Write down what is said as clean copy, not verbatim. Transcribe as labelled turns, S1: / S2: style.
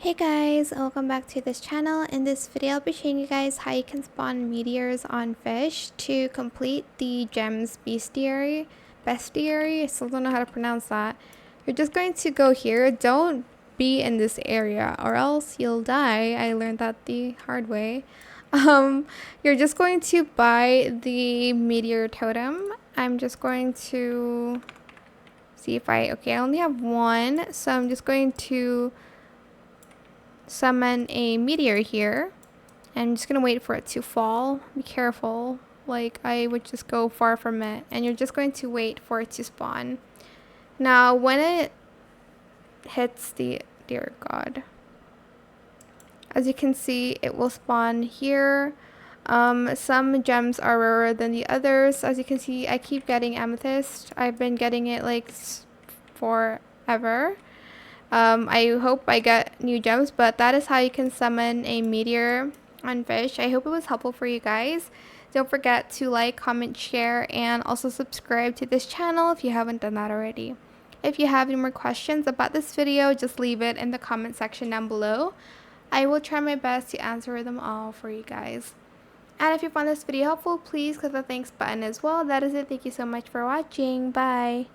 S1: Hey guys, welcome back to this channel. In this video, I'll be showing you guys how you can spawn meteors on Fisch to complete the gems bestiary. Bestiary? I still don't know how to pronounce that. You're just going to go here. Don't be in this area or else you'll die. I learned that the hard way. You're just going to buy the meteor totem. I'm just going to see if I only have one, so I'm just going to summon a meteor here. I'm just gonna wait for it to fall. Be careful, like I would just go far from it, and you're just going to wait for it to spawn. Now when it hits the, dear god, as you can see, it will spawn here. Some gems are rarer than the others. As you can see, I keep getting amethyst. I've been getting it like forever. I hope I get new gems, but that is how you can summon a meteor on Fisch. I hope it was helpful for you guys. Don't forget to like, comment, share, and also subscribe to this channel if you haven't done that already. If you have any more questions about this video, just leave it in the comment section down below. I will try my best to answer them all for you guys. And if you found this video helpful, please click the thanks button as well. That is it. Thank you so much for watching. Bye.